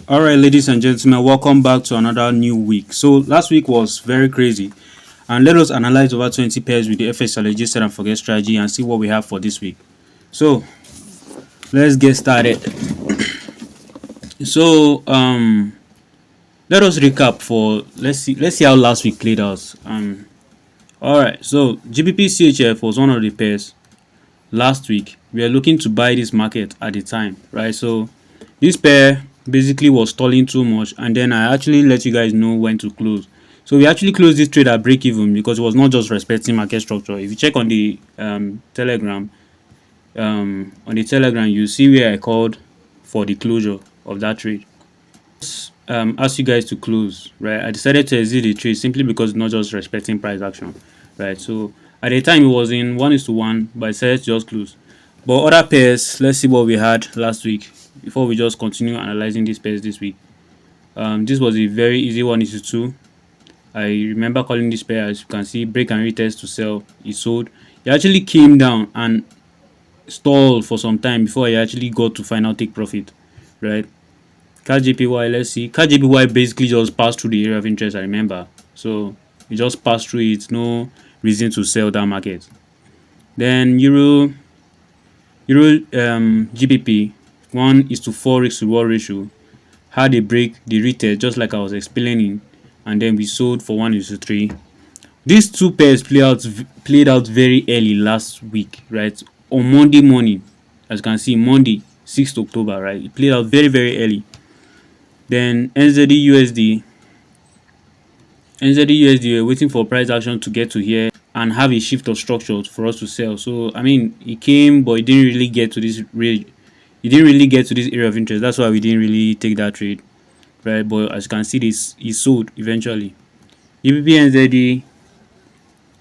All right, ladies and gentlemen, welcome back to another new week. So last week was very crazy, and let us analyze over 20 pairs with the fxalexg set and forget strategy and see what we have for this week. So let's get started. So let us recap for let's see how last week played out. All right, so GBP CHF was one of the pairs last week. We are looking to buy this market at the time, right? So this pair basically was stalling too much, and then I actually let you guys know when to close. So we actually closed this trade at break even because it was not just respecting market structure. If you check on the telegram, you see where I called for the closure of that trade. Ask you guys to close, right? I decided to exit the trade simply because it's not just respecting price action, right? So at the time it was in 1:1, but I decided to just close. But other pairs, let's see what we had last week before we just continue analyzing these pairs this week. This was a very easy 1:2. I remember calling this pair, as you can see, break and retest to sell. It sold. It actually came down and stalled for some time before I actually got to final take profit, right? CAD-JPY, let's see. CAD-JPY basically just passed through the area of interest, I remember. So it just passed through it, no reason to sell that market. Then Euro GBP 1:4 risk to reward ratio had a break, the retest, just like I was explaining, and then we sold for 1:3. These two pairs played out very early last week, right? On Monday morning, as you can see, Monday 6th October, right? It played out very, very early. Then NZD USD were waiting for price action to get to here and have a shift of structure for us to sell. So I mean, it came, but it didn't really get to this range. It didn't really get to this area of interest. That's why we didn't really take that trade, right? But as you can see, this is sold eventually. EBP NZD,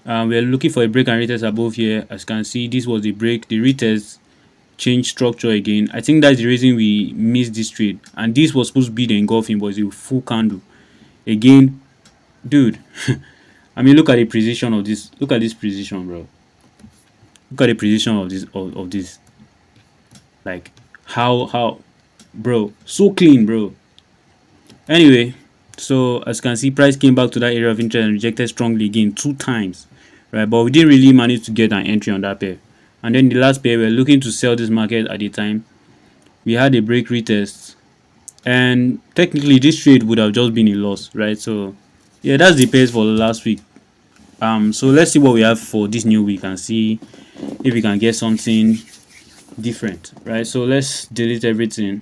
we're looking for a break and retest above here. As you can see, this was the break. The retest changed structure again. I think that's the reason we missed this trade. And this was supposed to be the engulfing, but it's a full candle. Again, dude. I mean, look at the precision of this. Look at this precision, bro. Look at the precision of this. Like how bro, so clean, bro. Anyway, so as you can see, price came back to that area of interest and rejected strongly again 2 times, right? But we didn't really manage to get an entry on that pair. And then the last pair, we're looking to sell this market at the time. We had a break retest, and technically this trade would have just been a loss, right? So yeah, that's the pairs for last week. So let's see what we have for this new week and see if we can get something different, right? So let's delete everything.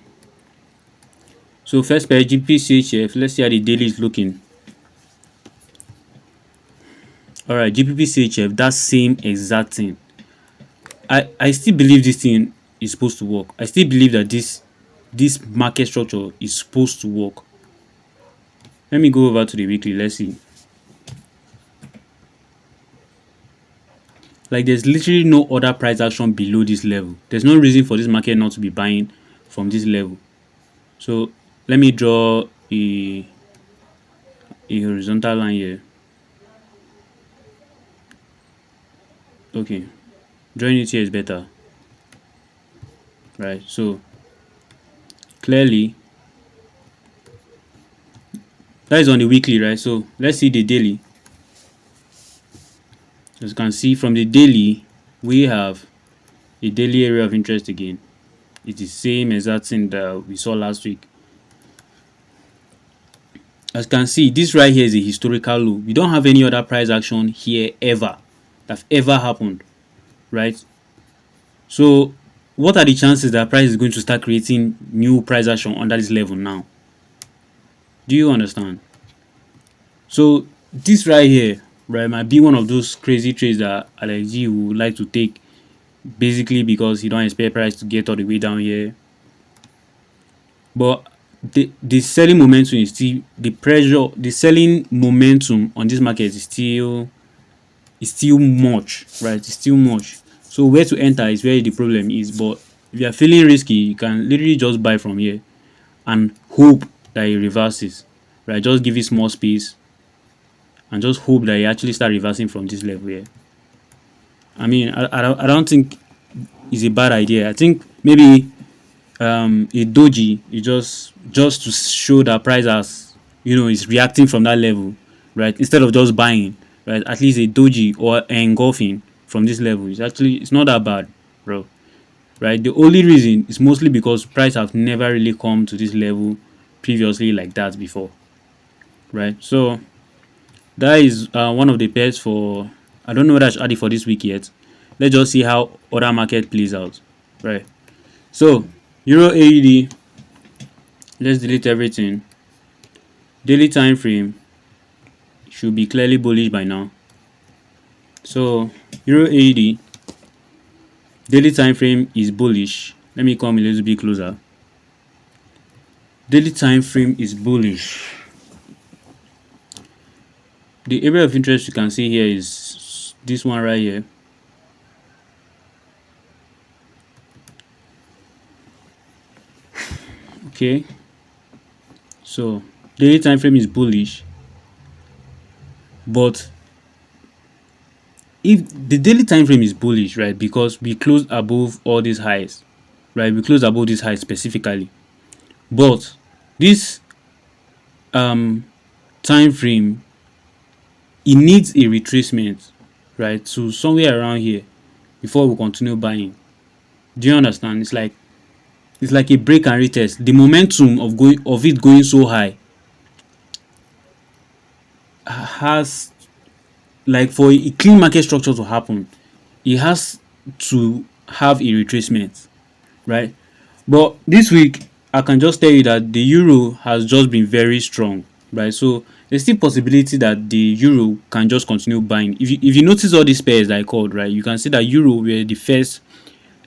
So first pair, GPCHF. Let's see how the daily is looking. All right, GPPCHF, that same exact thing. I still believe this thing is supposed to work. I still believe that this market structure is supposed to work. Let me go over to the weekly. Let's see. Like, there's literally no other price action below this level. There's no reason for this market not to be buying from this level. So let me draw a horizontal line here. Okay, drawing it here is better, right? So clearly that is on the weekly, right? So let's see the daily. As you can see from the daily, we have a daily area of interest again. It's the same exact thing that we saw last week. As you can see, this right here is a historical low. We don't have any other price action here ever that ever happened, right? So what are the chances that price is going to start creating new price action under this level now? Do you understand? So this right here, right, might be one of those crazy trades that LXG would like to take, basically because you don't expect price to get all the way down here. But the selling momentum is still, the selling momentum on this market is still much, right? It's still much. So where to enter is where the problem is. But if you are feeling risky, you can literally just buy from here and hope that it reverses, right? Just give it small space and just hope that it actually start reversing from this level here. I mean, I don't think it's a bad idea. I think maybe a doji is just to show that price has, is reacting from that level, right? Instead of just buying, right? At least a doji or engulfing from this level is actually, it's not that bad, bro. Right? The only reason is mostly because price have never really come to this level previously like that before, right? So that is one of the pairs for, I don't know whether I should add it for this week yet. Let's just see how other market plays out, right? So Euro AUD, let's delete everything. Daily time frame should be clearly bullish by now. So Euro AUD daily time frame is bullish. Let me come a little bit closer. Daily time frame is bullish. The area of interest you can see here is this one right here. Okay, so daily time frame is bullish, but if the daily time frame is bullish, right, because we closed above all these highs, right, we closed above these highs specifically, but this time frame, it needs a retracement, right, to somewhere around here before we continue buying. Do you understand? It's like a break and retest. The momentum of it going so high has, like, for a clean market structure to happen, it has to have a retracement, right? But this week, I can just tell you that the euro has just been very strong, right? So there's still possibility that the euro can just continue buying. If you notice all these pairs that I called, right, you can see that euro were the first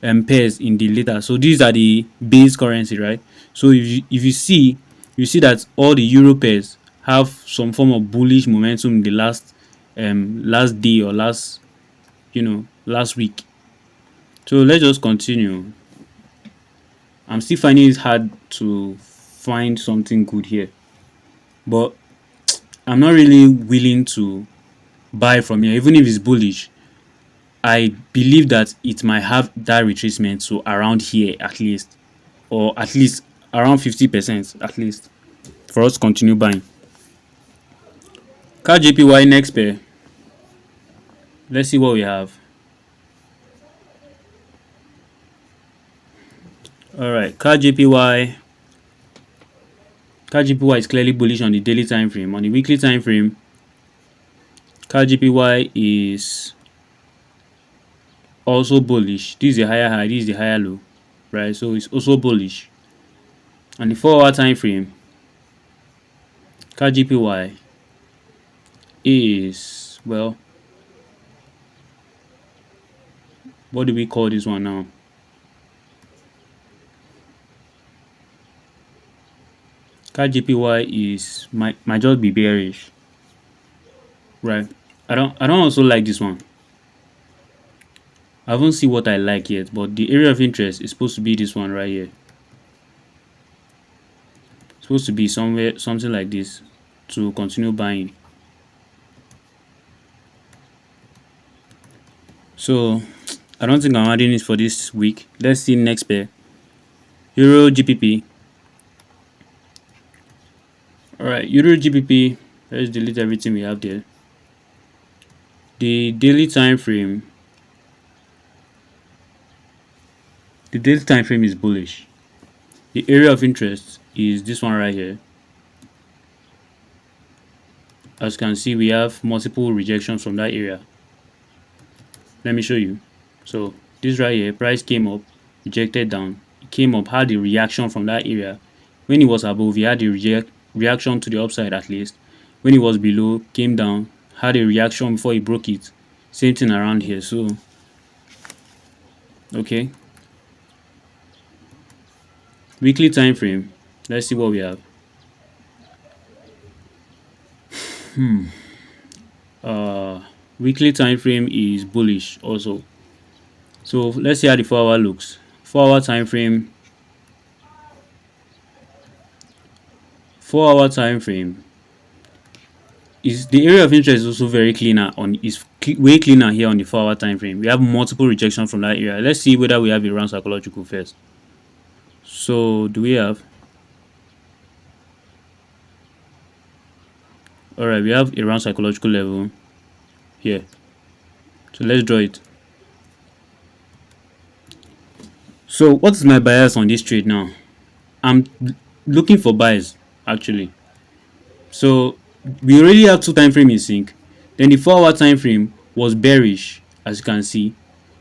pairs in the later. So these are the base currency, right? So if you see that all the euro pairs have some form of bullish momentum in the last day or last week. So let's just continue. I'm still finding it hard to find something good here, but I'm not really willing to buy from here, even if it's bullish. I believe that it might have that retracement, so around here at least, or at least around 50% at least, for us to continue buying. CAD JPY next pair. Let's see what we have. Alright, CAD JPY. CAD JPY is clearly bullish on the daily time frame. On the weekly time frame, CAD JPY is also bullish. This is the higher high, this is the higher low, right? So it's also bullish. On the 4-hour time frame, CAD JPY is, well, what do we call this one now? CAD JPY is might just be bearish, right? I don't also like this one. I haven't seen what I like yet, but the area of interest is supposed to be this one right here. It's supposed to be something like this to continue buying. So I don't think I'm adding it for this week. Let's see next pair. Euro GBP. Alright, Euro GBP. Let's delete everything we have there. The daily time frame. The daily time frame is bullish. The area of interest is this one right here. As you can see, we have multiple rejections from that area. Let me show you. So this right here, price came up, rejected down. It came up, had a reaction from that area. When it was above, it had a reaction to the upside at least. When it was below, came down, had a reaction before it broke it. Same thing around here. So okay, weekly time frame. Let's see what we have. Weekly time frame is bullish also. So let's see how the 4-hour looks. 4-hour time frame. 4-hour time frame is the area of interest is also very cleaner way cleaner here on the 4-hour time frame. We have multiple rejections from that area. Let's see whether we have a round psychological first. So do we have? All right, we have a round psychological level here. So let's draw it. So what is my bias on this trade now? I'm looking for buys actually. So we already have two time frame in sync. Then the 4 hour time frame was bearish, as you can see.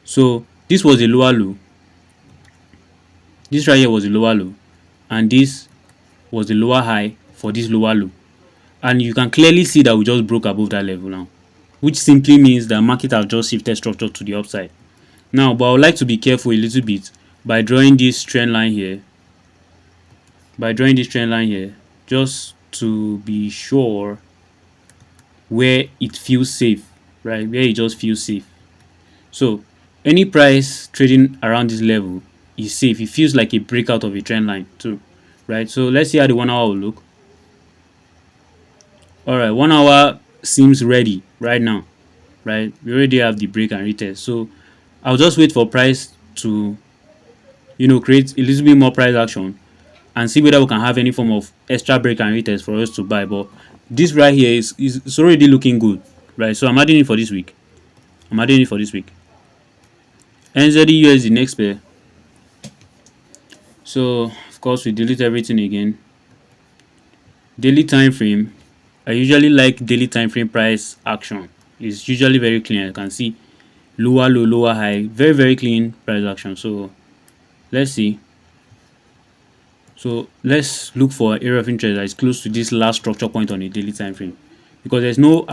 So this was a lower low. This right here was a lower low, and this was the lower high for this lower low. And you can clearly see that we just broke above that level now, which simply means that market have just shifted structure to the upside. Now, but I would like to be careful a little bit by drawing this trend line here. Just to be sure where it feels safe, right? Where it just feels safe. So any price trading around this level is safe. It feels like a breakout of a trend line too, right? So let's see how the 1 hour will look. All right, 1 hour seems ready right now, right? We already have the break and retest. So I'll just wait for price to, create a little bit more price action and see whether we can have any form of extra break and retest for us to buy. But this right here is it's already looking good, right? So I'm adding it for this week. NZD USD next pair. So of course we delete everything again. Daily time frame. I usually like daily time frame price action. It's usually very clean. You can see lower low, lower high, very very clean price action. So let's see. So let's look for area of interest that is close to this last structure point on a daily time frame, because there's no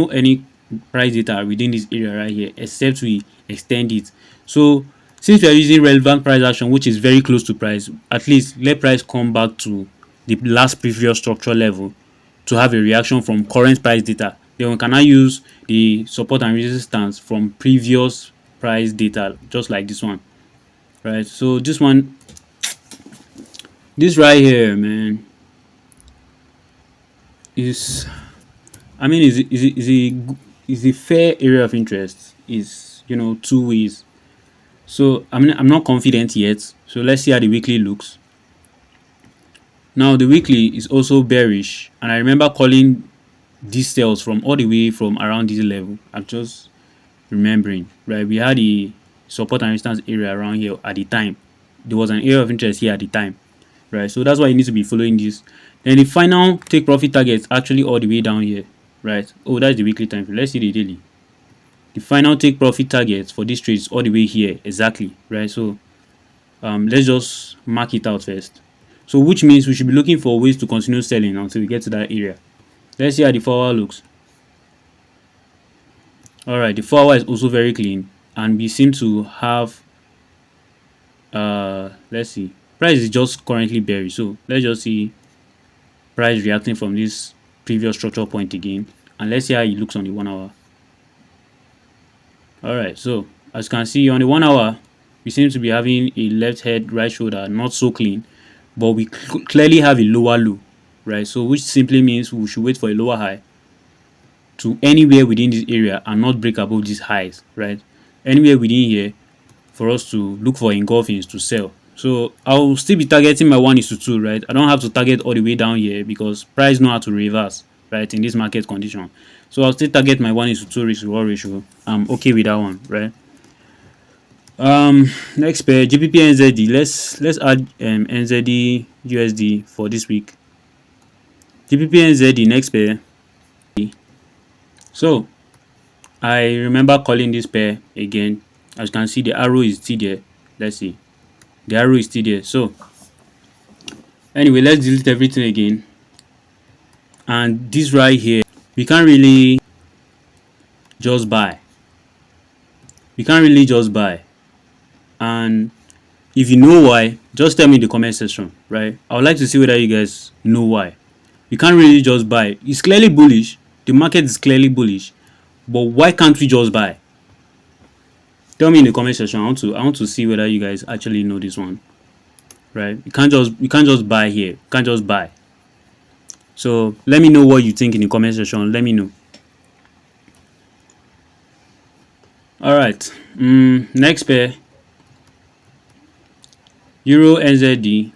any price data within this area right here except we extend it. So since we are using relevant price action, which is very close to price, at least let price come back to the last previous structure level to have a reaction from current price data. Then we can now use the support and resistance from previous price data, just like this one, right? So this right here, man, is is a fair area of interest. Is two ways. So I'm not confident yet. So let's see how the weekly looks. Now the weekly is also bearish, and I remember calling these sales from all the way from around this level. I'm just remembering, right? We had a support and resistance area around here at the time. There was an area of interest here at the time, right? So that's why you need to be following this. Then the final take profit target actually all the way down here, right? Oh, that's the weekly time frame. Let's see the daily. The final take profit target for this trade is all the way here exactly, right? So let's just mark it out first. So which means we should be looking for ways to continue selling until we get to that area. Let's see how the 4 hour looks. All right, the 4 hour is also very clean, and we seem to have let's see, price is just currently bearish. So let's just see price reacting from this previous structure point again, and let's see how it looks on the 1 hour. All right, so as you can see on the 1 hour, we seem to be having a left head, right shoulder, not so clean, but we clearly have a lower low, right? So which simply means we should wait for a lower high to anywhere within this area and not break above these highs, right? Anywhere within here for us to look for engulfings to sell. So I'll still be targeting my 1:2, right? I don't have to target all the way down here because price know how to reverse, right, in this market condition. So I'll still target my 1:2 risk reward ratio. I'm okay with that one, right? Next pair, GBP NZD. Let's add NZD USD for this week. GBP NZD next pair. So I remember calling this pair again. As you can see, the arrow is still there. Let's see, the arrow is still there. So anyway, let's delete everything again. And this right here, we can't really just buy. And if you know why, just tell me in the comment section, right? I would like to see whether you guys know why. You can't really just buy. It's clearly bullish. The market is clearly bullish. But why can't we just buy? Tell me in the comment section. I want to see whether you guys actually know this one. Right? You can't just buy here. You can't just buy. So let me know what you think in the comment section. Let me know. All right. Next pair. Euro NZD.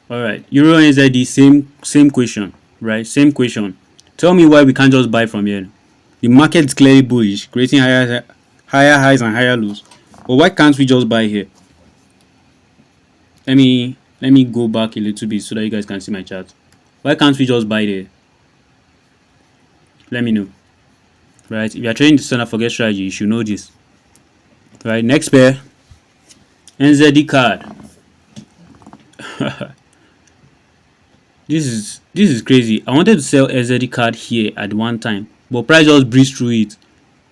All right, Euro NZD, same question, right? Same question. Tell me why we can't just buy from here. The market is clearly bullish, creating higher highs and higher lows. But why can't we just buy here? Let me go back a little bit so that you guys can see my chart. Why can't we just buy there? Let me know. Right? If you are trading the standard forget strategy, you should know this. Right? Next pair, NZD card. This is crazy. I wanted to sell NZD card here at one time, but price just breezed through it,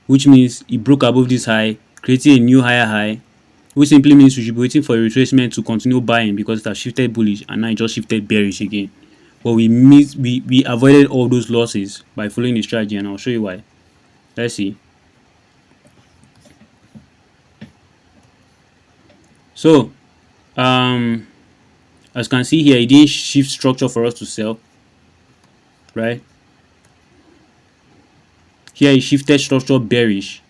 which means it broke above this high, creating a new higher high, which simply means we should be waiting for a retracement to continue buying because it has shifted bullish and now it just shifted bearish again. But we avoided all those losses by following the strategy, and I'll show you why. Let's see. So, as you can see here, it didn't shift structure for us to sell, right? Here it shifted structure bearish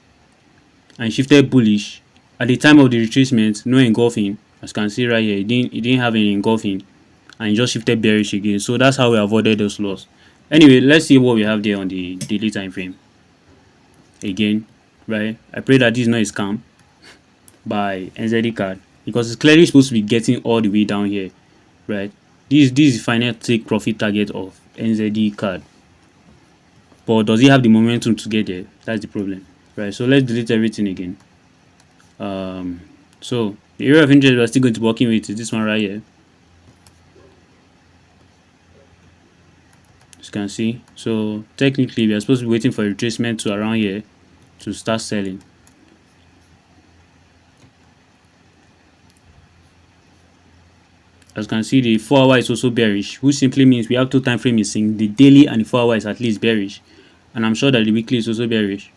and shifted bullish. At the time of the retracement, no engulfing. As you can see right here, it didn't have any engulfing, and it just shifted bearish again. So that's how we avoided those loss. Anyway, let's see what we have there on the daily time frame. Again, right? I pray that this is not a scam by NZD card, because it's clearly supposed to be getting all the way down here, right? This is the final take profit target of NZD card. But does it have the momentum to get there? That's the problem, right? So let's delete everything again. So the area of interest we're still going to be working with is this one right here. As you can see, so technically we are supposed to be waiting for a retracement to around here to start selling. As you can see, the 4-hour is also bearish, which simply means we have two time frames missing. The daily and the 4-hour is at least bearish, and I'm sure that the weekly is also bearish.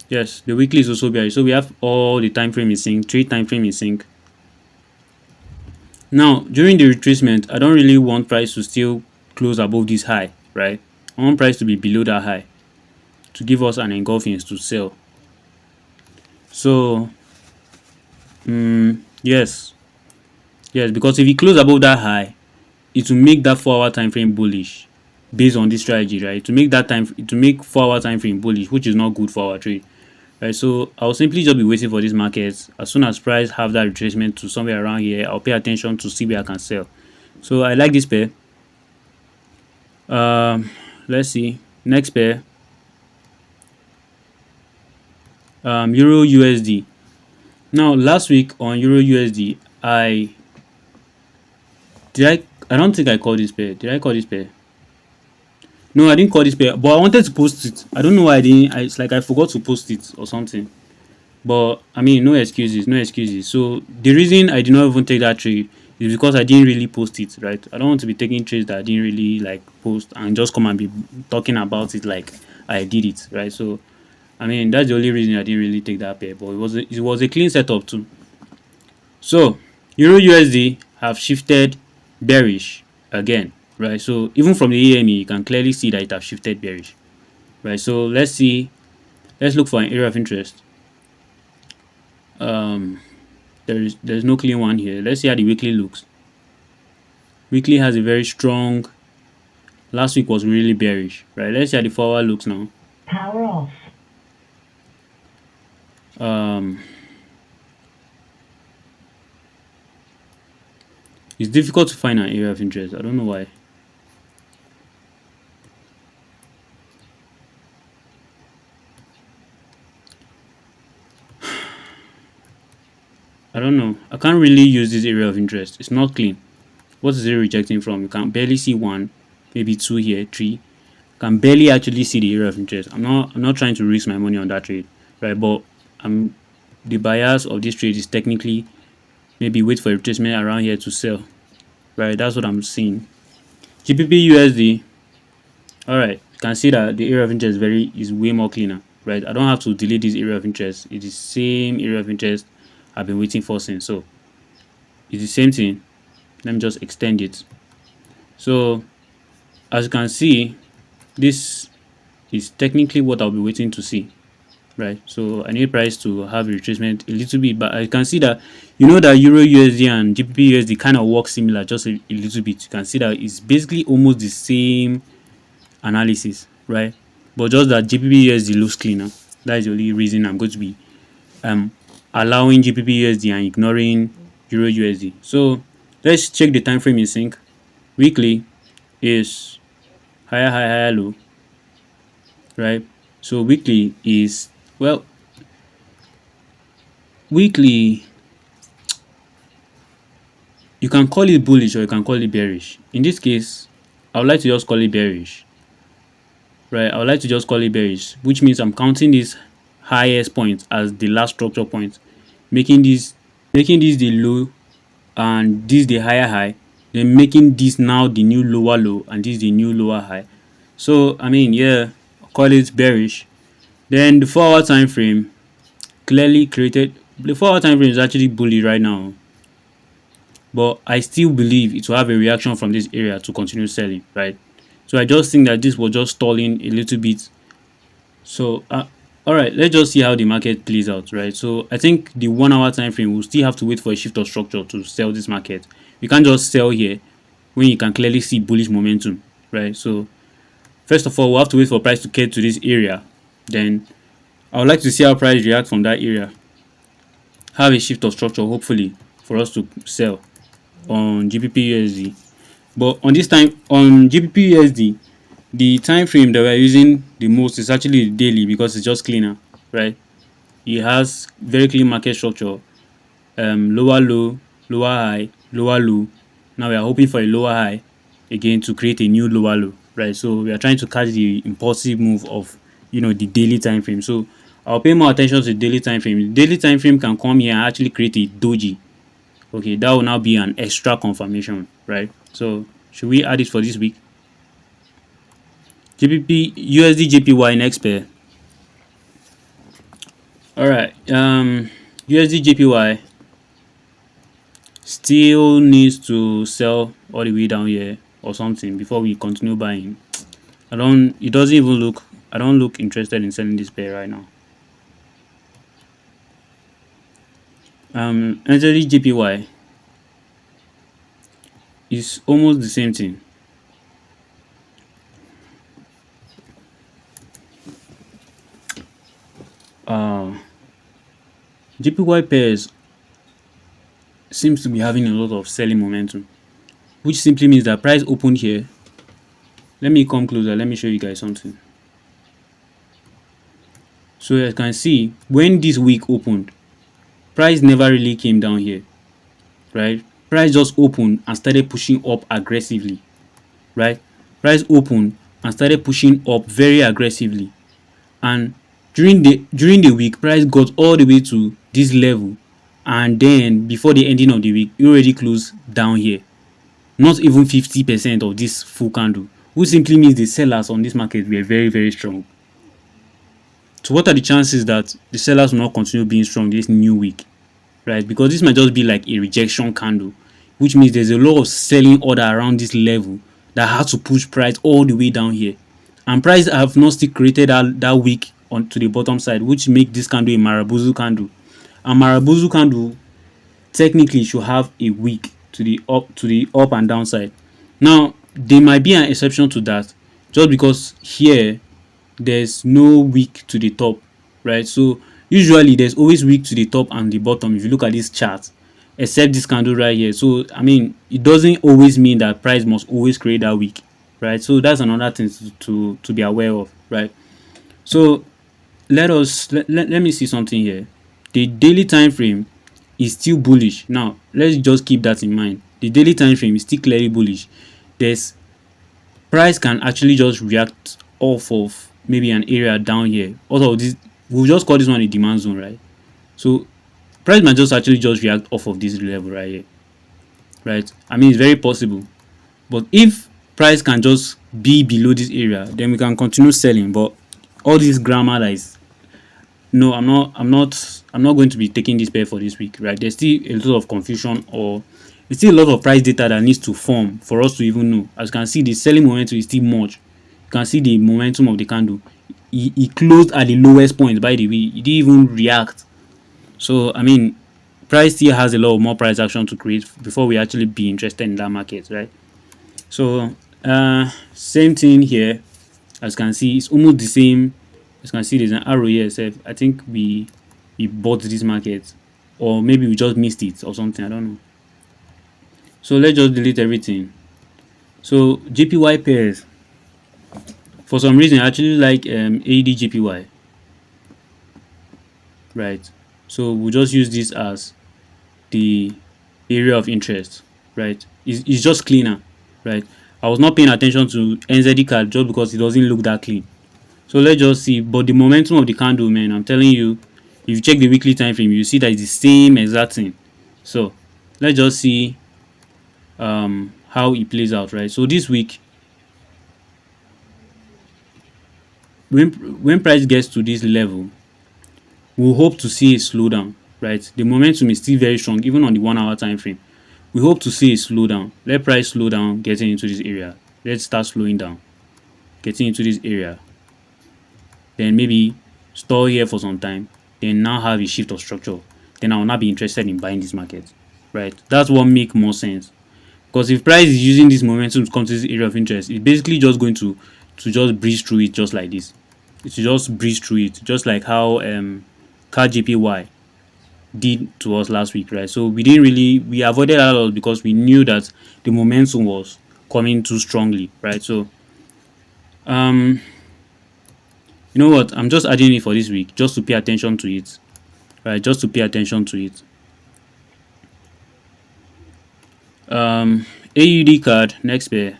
Yes, the weekly is also bearish. So we have all the time frame in sync, 3 time frame in sync. Now, during the retracement, I don't really want price to still close above this high, right? I want price to be below that high to give us an engulfing to sell. So, yes, because if it close above that high, it will make that 4-hour time frame bullish based on this strategy, right? To make 4-hour time frame bullish, which is not good for our trade. Right, so I'll simply just be waiting for this market. As soon as price have that retracement to somewhere around here, I'll pay attention to see where I can sell. So I like this pair. Let's see. Next pair. Euro USD. Now last week on Euro USD, I don't think I called this pair. Did I call this pair? No, I didn't call this pair, but I wanted to post it. I don't know why I didn't. It's like I forgot to post it or something. But I mean, no excuses. So the reason I did not even take that trade is because I didn't really post it, right? I don't want to be taking trades that I didn't really like post and just come and be talking about it like I did it, right? So I mean, that's the only reason I didn't really take that pair. But it was a clean setup too. So Euro USD have shifted bearish again, right? So even from the EME, you can clearly see that it have shifted bearish, right? So let's look for an area of interest. There's no clean one here. Let's see how the weekly looks. Weekly has a very strong. Last week was really bearish, right? Let's see how the 4-hour looks now. Power off. It's difficult to find an area of interest. I don't know why. I don't know. I can't really use this area of interest. It's not clean. What is it rejecting from? You can barely see 1, maybe 2 here, 3. You can barely actually see the area of interest. I'm not trying to risk my money on that trade, right? But the bias of this trade is technically maybe wait for a retracement around here to sell, right? That's what I'm seeing. GBP USD. All right, you can see that the area of interest is way more cleaner, right? I don't have to delete this area of interest. It is the same area of interest I've been waiting for since. So it's the same thing. Let me just extend it. So as you can see, this is technically what I'll be waiting to see, right? So I need price to have a retracement a little bit, but I can see that that Euro USD and GBP USD kind of work similar, just a little bit. You can see that it's basically almost the same analysis, right? But just that GBP USD looks cleaner. That is the only reason I'm going to be um allowing GBP USD and ignoring Euro USD. So let's check the time frame in sync. Weekly is higher high higher low, right? So weekly is, well, weekly, you can call it bullish or you can call it bearish. In this case, I would like to just call it bearish, right? I would like to just call it bearish, which means I'm counting this highest point as the last structure point, making this the low and this the higher high, then making this now the new lower low and this the new lower high. So I mean, yeah, call it bearish. Then the 4-hour time frame clearly created. The 4-hour time frame is actually bullish right now, but I still believe it will have a reaction from this area to continue selling, right? So I just think that this was just stalling a little bit. So all right, let's just see how the market plays out, right? So I think the 1-hour time frame will still have to wait for a shift of structure to sell this market. You can't just sell here when you can clearly see bullish momentum, right? So first of all, we'll have to wait for price to get to this area. Then I would like to see how price react from that area. Have a shift of structure, hopefully, for us to sell on GBP USD. But on this time, on GBP USD, the time frame that we're using the most is actually the daily, because it's just cleaner, right? It has very clean market structure. Lower low, lower high, lower low. Now we are hoping for a lower high again to create a new lower low, right? So we are trying to catch the impulsive move of the daily time frame. So I'll pay more attention to the daily time frame. The daily time frame can come here and actually create a doji. Okay, that will now be an extra confirmation, right? So should we add it for this week? GBP USD JPY next pair. All right, USD JPY still needs to sell all the way down here or something before we continue buying. I don't look interested in selling this pair right now. NZD JPY is almost the same thing. JPY pairs seems to be having a lot of selling momentum, which simply means that price opened here. Let me come closer. Let me show you guys something. So as you can see, when this week opened, price never really came down here, right? Price just opened and started pushing up aggressively, right? Price opened and started pushing up very aggressively, and during the week, price got all the way to this level, and then before the ending of the week, it already closed down here, not even 50% of this full candle, which simply means the sellers on this market were very, very strong. So what are the chances that the sellers will not continue being strong this new week, right? Because this might just be like a rejection candle, which means there's a lot of selling order around this level that has to push price all the way down here, and price have not still created that wick onto the bottom side, which make this candle a Marabuzu candle. A Marabuzu candle technically should have a wick to the up and down side. Now there might be an exception to that, just because here there's no wick to the top, right? So usually there's always wick to the top and the bottom if you look at this chart, except this candle right here. So I mean, it doesn't always mean that price must always create that wick, right? So that's another thing to be aware of, right? So let me see something here. The daily time frame is still bullish. Now let's just keep that in mind. The daily time frame is still clearly bullish. There's price can actually just react off of maybe an area down here. Also, this, we'll just call this one a demand zone, right? So price might just actually just react off of this level right here, right? I mean, it's very possible. But if price can just be below this area, then we can continue selling. But all this grammar that is, no, I'm not going to be taking this pair for this week, right? There's still a lot of confusion, or there's still a lot of price data that needs to form for us to even know. As you can see, the selling momentum is still much. You can see the momentum of the candle he closed at the lowest point. By the way, he didn't even react. So I mean, price still has a lot of more price action to create before we actually be interested in that market, right? So same thing here. As you can see, it's almost the same. As you can see, there's an arrow here. So I think we bought this market, or maybe we just missed it or something. I don't know. So let's just delete everything. So JPY pairs. For some reason, I actually like AED JPY, right? So we'll just use this as the area of interest, right? It's just cleaner, right? I was not paying attention to NZD card just because it doesn't look that clean. So let's just see. But the momentum of the candle, man, I'm telling you, if you check the weekly time frame, you see that it's the same exact thing. So let's just see how it plays out, right? So this week, when price gets to this level, we'll hope to see a slowdown, right? The momentum is still very strong, even on the 1 hour time frame. We hope to see a slowdown. Let price slow down, getting into this area. Let's start slowing down, getting into this area. Then maybe store here for some time. Then now have a shift of structure. Then I will not be interested in buying this market, right? That's what make more sense. Because if price is using this momentum to come to this area of interest, it's basically just going to just breeze through it just like this. It should just breeze through it, just like how CAD JPY did to us last week, right? So we avoided that a lot because we knew that the momentum was coming too strongly, right? So you know what? I'm just adding it for this week just to pay attention to it, right? Just to pay attention to it. AUD card next pair.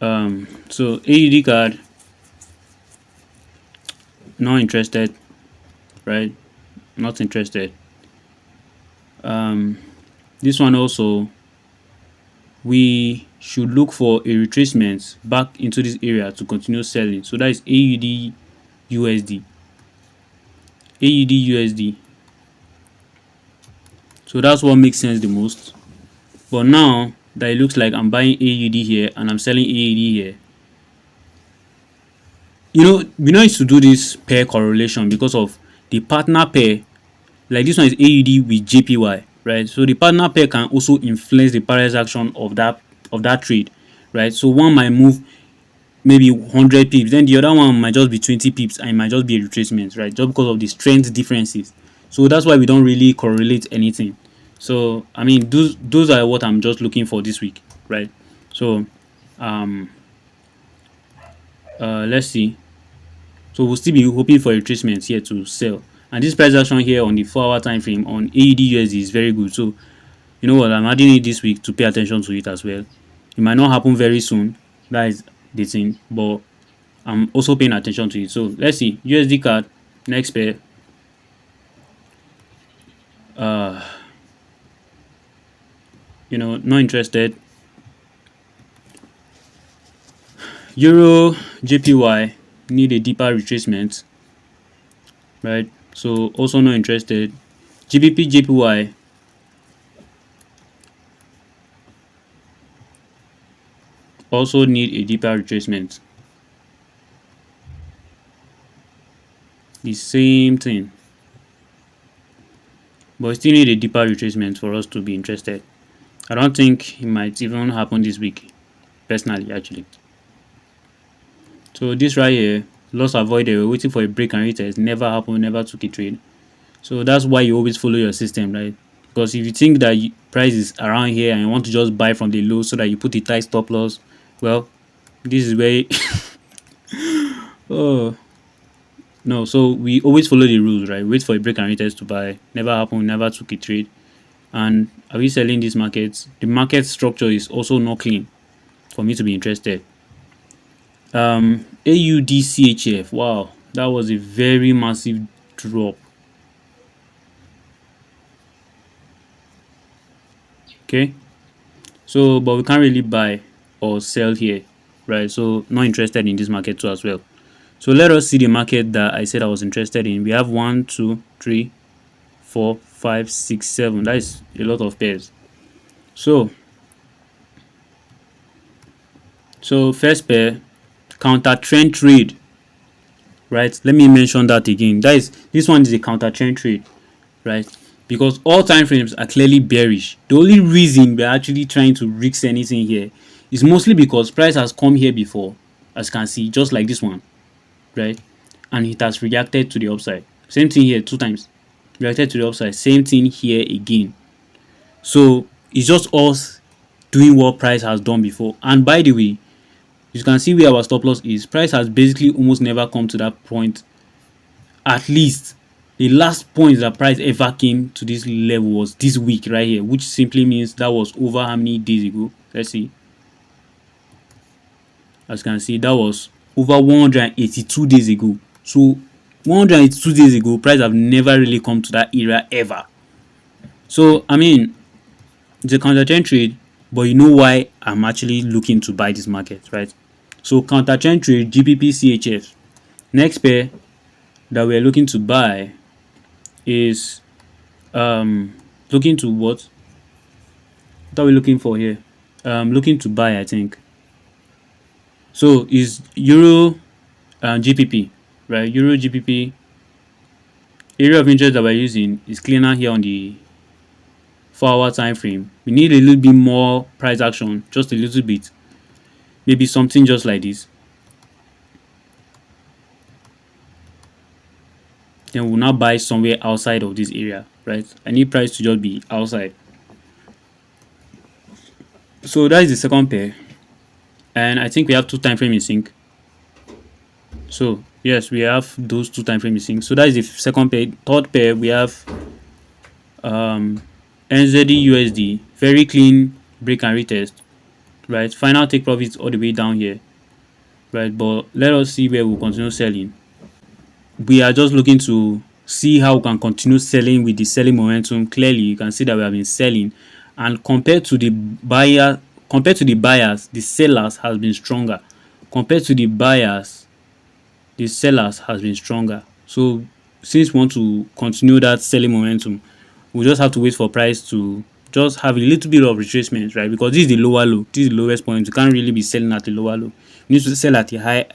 So AUD card, not interested, right? Not interested. This one also, we should look for a retracement back into this area to continue selling. So that is AUD USD. AUD USD. So that's what makes sense the most. But now that it looks like I'm buying AUD here and I'm selling AUD here, you know, we know it's to do this pair correlation because of the partner pair. Like this one is AUD with JPY, right? So the partner pair can also influence the price action of that trade, right? So one might move maybe 100 pips, then the other one might just be 20 pips and it might just be a retracement, right? Just because of the strength differences. So that's why we don't really correlate anything. So I mean, those are what I'm just looking for this week, right? So let's see. So we'll still be hoping for retracements here to sell. And this price action here on the 4 hour time frame on AUD USD is very good. So you know what, I'm adding it this week to pay attention to it as well. It might not happen very soon. That is the thing, but I'm also paying attention to it. So let's see. USD card, next pair. You know, not interested. Euro JPY, need a deeper retracement, right? So also not interested. GBP JPY, also need a deeper retracement. The same thing, but still need a deeper retracement for us to be interested. I don't think it might even happen this week, personally, actually. So this right here, loss avoided. We're waiting for a break and retest. Never happened. Never took a trade. So that's why you always follow your system, right? Because if you think that price is around here and you want to just buy from the low so that you put a tight stop loss, well, this is where oh no. So we always follow the rules, right? Wait for a break and retest to buy. Never happened. Never took a trade. And are we selling these markets? The market structure is also not clean for me to be interested. AUDCHF, wow, that was a very massive drop. Okay, so but we can't really buy or sell here, right? So not interested in this market too as well. So let us see the market that I said I was interested in. We have 1, 2, 3, 4, 5, 6, 7. That is a lot of pairs. So first pair, counter trend trade. right? Let me mention that again. That is, this one is a counter trend trade, right? Because all time frames are clearly bearish. The only reason we're actually trying to risk anything here is mostly because price has come here before, as you can see, just like this one, right? And it has reacted to the upside. Same thing here, two times. Reacted to the upside. Same thing here again. So it's just us doing what price has done before. And by the way, you can see where our stop loss is. Price has basically almost never come to that point. At least the last point that price ever came to this level was this week right here, which simply means that was over how many days ago? Let's see. As you can see, that was over 182 days ago. So 182 days ago, price have never really come to that area ever. So I mean, it's a counter trend trade, but you know why I'm actually looking to buy this market, right? So counter trend trade, GBP CHF. Next pair that we're looking to buy is looking to what? What are we looking for here? Looking to buy, I think. So is Euro GPP, right? Euro GPP area of interest that we're using is cleaner here on the 4-hour time frame. We need a little bit more price action, just a little bit. Maybe something just like this. Then we'll now buy somewhere outside of this area, right? I need price to just be outside. So that is the second pair. And I think we have two time frame in sync. So yes, we have those two time frame in sync. So that is the second pair. Third pair, we have NZD USD, very clean break and retest, right? Final take profits all the way down here, right? But let us see where we'll continue selling. We are just looking to see how we can continue selling with the selling momentum. Clearly, you can see that we have been selling, and compared to the buyers, the sellers has been stronger. Compared to the buyers, the sellers has been stronger. So since we want to continue that selling momentum, we just have to wait for price to just have a little bit of retracement, right? Because this is the lower low, this is the lowest point. You can't really be selling at the lower low. You need to sell at the high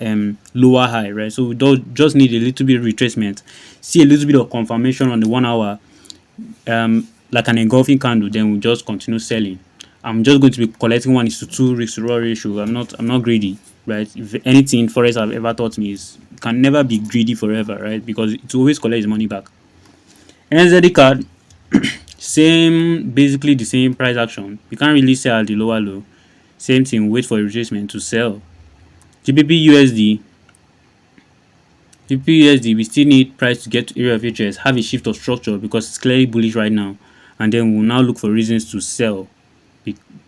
lower high, right? So we don't just need a little bit of retracement, see a little bit of confirmation on the 1 hour, like an engulfing candle, then we'll just continue selling. I'm just going to be collecting 1:2 risk to reward ratio. I'm not greedy, right? If anything Forex have ever taught me is you can never be greedy forever, right? Because it always collects money back. NZD card, same, basically the same price action. You can't really sell at the lower low. Same thing, wait for a retracement to sell. GBP USD. GBP USD, we still need price to get to area of interest, have a shift of structure because it's clearly bullish right now, and then we'll now look for reasons to sell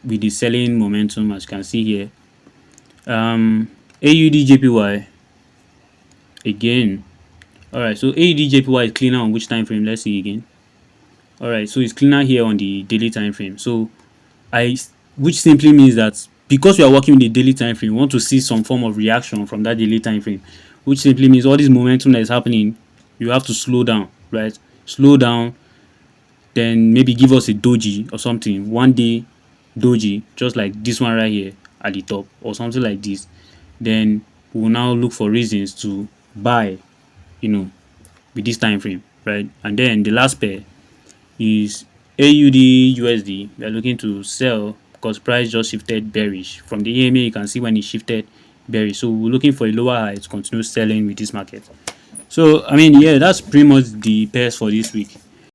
with the selling momentum, as you can see here. AUD JPY again. Alright, so AUD JPY is cleaner on which time frame? Let's see again. Alright, so it's cleaner here on the daily time frame. So which simply means that because we are working with the daily time frame, we want to see some form of reaction from that daily time frame, which simply means all this momentum that is happening, you have to slow down, right? Slow down, then maybe give us a doji or something, 1 day doji, just like this one right here at the top, or something like this. Then we'll now look for reasons to buy, with this time frame, right? And then the last pair is AUD USD. We are looking to sell because price just shifted bearish. From the EMA, you can see when it shifted bearish. So we're looking for a lower high to continue selling with this market. So I mean, yeah, that's pretty much the pairs for this week.